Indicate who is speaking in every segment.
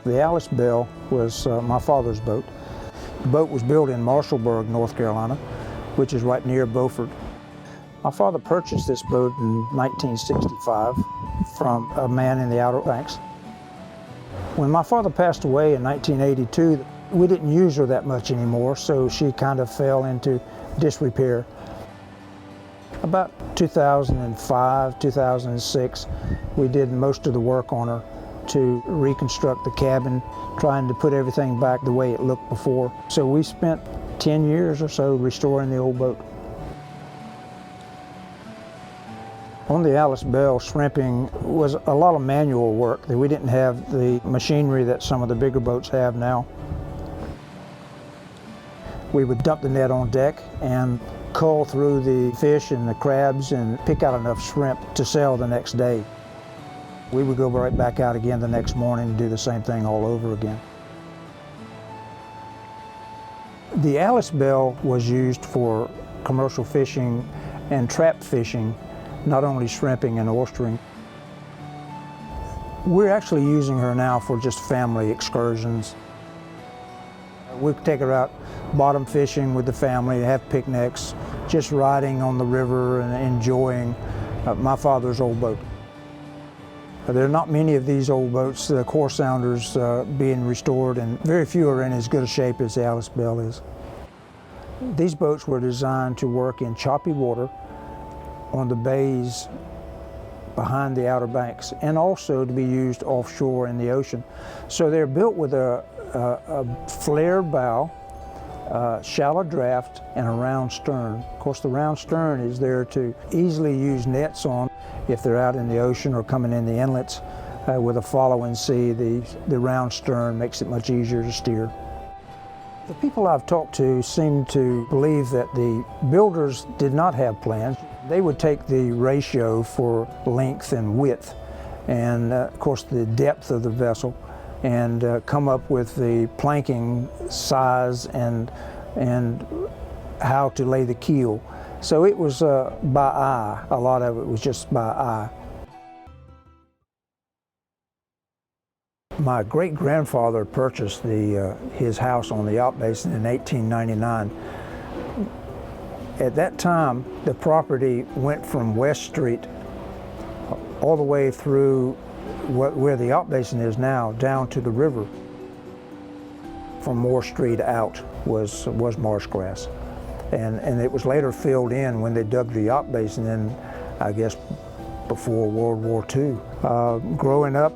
Speaker 1: The Alice Bell was my father's boat. The boat was built in Marshallburg, North Carolina, which is right near Beaufort. My father purchased this boat in 1965 from a man in the Outer Banks. When my father passed away in 1982, we didn't use her that much anymore, so she kind of fell into disrepair. About 2005, 2006, we did most of the work on her to reconstruct the cabin, trying to put everything back the way it looked before. So we spent 10 years or so restoring the old boat. On the Alice Bell, shrimping was a lot of manual work. We didn't have the machinery that some of the bigger boats have now. We would dump the net on deck and cull through the fish and the crabs and pick out enough shrimp to sell the next day. We would go right back out again the next morning and do the same thing all over again. The Alice Bell was used for commercial fishing and trap fishing, not only shrimping and oystering. We're actually using her now for just family excursions. We take her out bottom fishing with the family, have picnics, just riding on the river and enjoying my father's old boat. There are not many of these old boats, the core sounders, being restored, and very few are in as good a shape as the Alice Bell is. These boats were designed to work in choppy water on the bays behind the Outer Banks, and also to be used offshore in the ocean. So they're built with a flared bow, shallow draft, and a round stern. Of course, the round stern is there to easily use nets on if they're out in the ocean or coming in the inlets with a following sea. The round stern makes it much easier to steer. The people I've talked to seem to believe that the builders did not have plans. They would take the ratio for length and width and, of course, the depth of the vessel, and come up with the planking size and how to lay the keel. So it was by eye. A lot of it was just by eye. My great-grandfather purchased his house on the Yacht Basin in 1899. At that time, the property went from West Street all the way through where the Yacht Basin is now, down to the river. From Moore Street out was marsh grass. And it was later filled in when they dug the Yacht Basin in, I guess, before World War II. Growing up,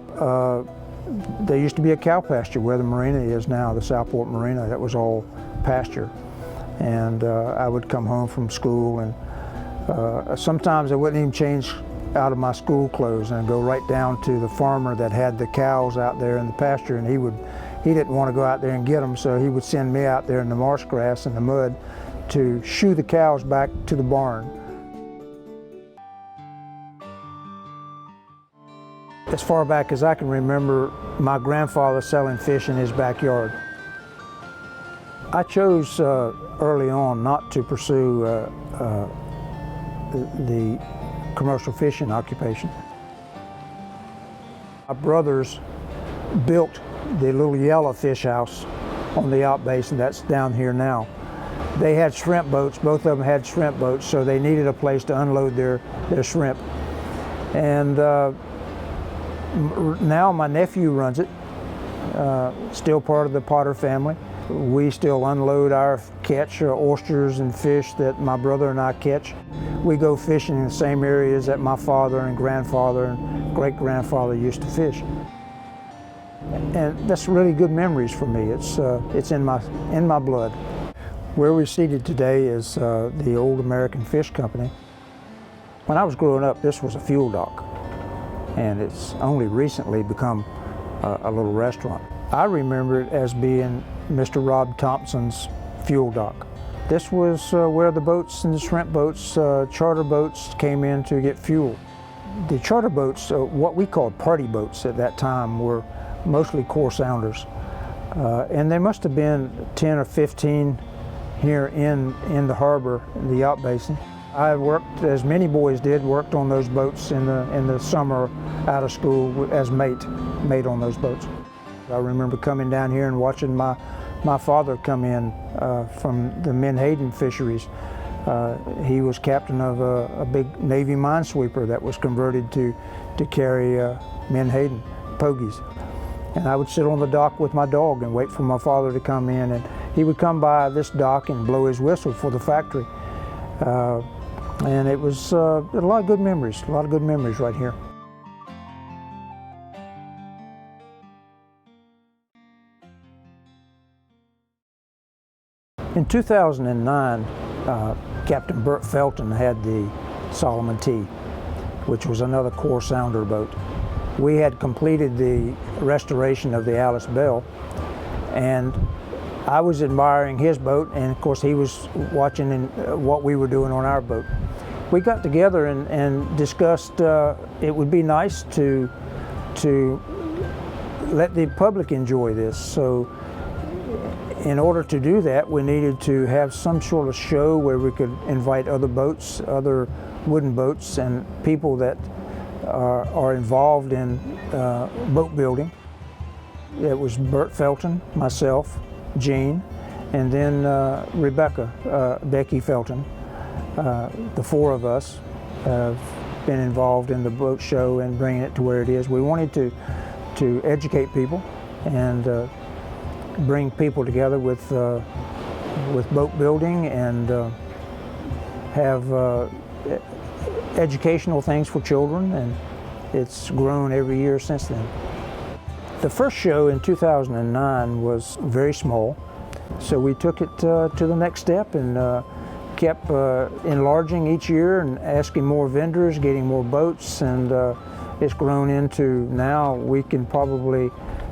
Speaker 1: there used to be a cow pasture where the marina is now, the Southport Marina. That was all pasture. And I would come home from school, and sometimes I wouldn't even change out of my school clothes and go right down to the farmer that had the cows out there in the pasture, and he didn't want to go out there and get them, so he would send me out there in the marsh grass and the mud to shoo the cows back to the barn. As far back as I can remember, my grandfather selling fish in his backyard. I chose early on not to pursue the commercial fishing occupation. My brothers built the little yellow fish house on the Yacht Basin that's down here now. They had shrimp boats, both of them had shrimp boats, so they needed a place to unload their shrimp. And now my nephew runs it, still part of the Potter family. We still unload our catch, oysters and fish that my brother and I catch. We go fishing in the same areas that my father and grandfather and great-grandfather used to fish. And that's really good memories for me. It's in my blood. Where we're seated today is the old American Fish Company. When I was growing up, this was a fuel dock, and it's only recently become a little restaurant. I remember it as being Mr. Rob Thompson's fuel dock. This was where the boats and the shrimp boats, charter boats, came in to get fuel. The charter boats, what we called party boats at that time, were mostly core sounders. And there must have been 10 or 15 here in the harbor, in the Yacht Basin. I worked, as many boys did, worked on those boats in the summer out of school as mate on those boats. I remember coming down here and watching my father come in from the Menhaden fisheries. He was captain of a big Navy minesweeper that was converted to carry Menhaden pogies. And I would sit on the dock with my dog and wait for my father to come in, and he would come by this dock and blow his whistle for the factory. And it was a lot of good memories right here. In 2009, Captain Burt Felton had the Solomon T, which was another core sounder boat. We had completed the restoration of the Alice Bell, and I was admiring his boat, and of course he was watching what we were doing on our boat. We got together and discussed it would be nice to let the public enjoy this. So in order to do that, we needed to have some sort of show where we could invite other boats, other wooden boats, and people that are involved in boat building. It was Burt Felton, myself, Gene, and then Rebecca, Becky Felton. The four of us have been involved in the boat show and bringing it to where it is. We wanted to educate people and bring people together with boat building and have educational things for children, and it's grown every year since then. The first show in 2009 was very small, so we took it to the next step and kept enlarging each year and asking more vendors, getting more boats, and it's grown into now we can probably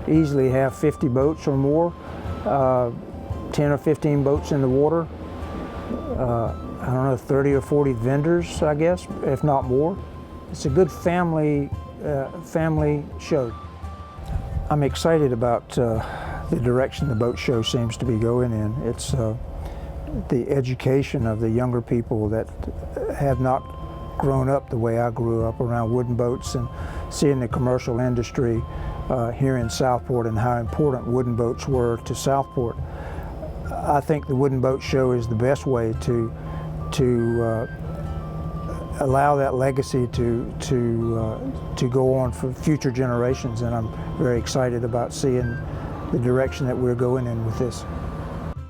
Speaker 1: easily have 50 boats or more, 10 or 15 boats in the water. I don't know, 30 or 40 vendors, I guess, if not more. It's a good family show. I'm excited about the direction the boat show seems to be going in. It's the education of the younger people that have not grown up the way I grew up around wooden boats, and seeing the commercial industry here in Southport and how important wooden boats were to Southport. I think the wooden boat show is the best way to allow that legacy to go on for future generations, and I'm very excited about seeing the direction that we're going in with this.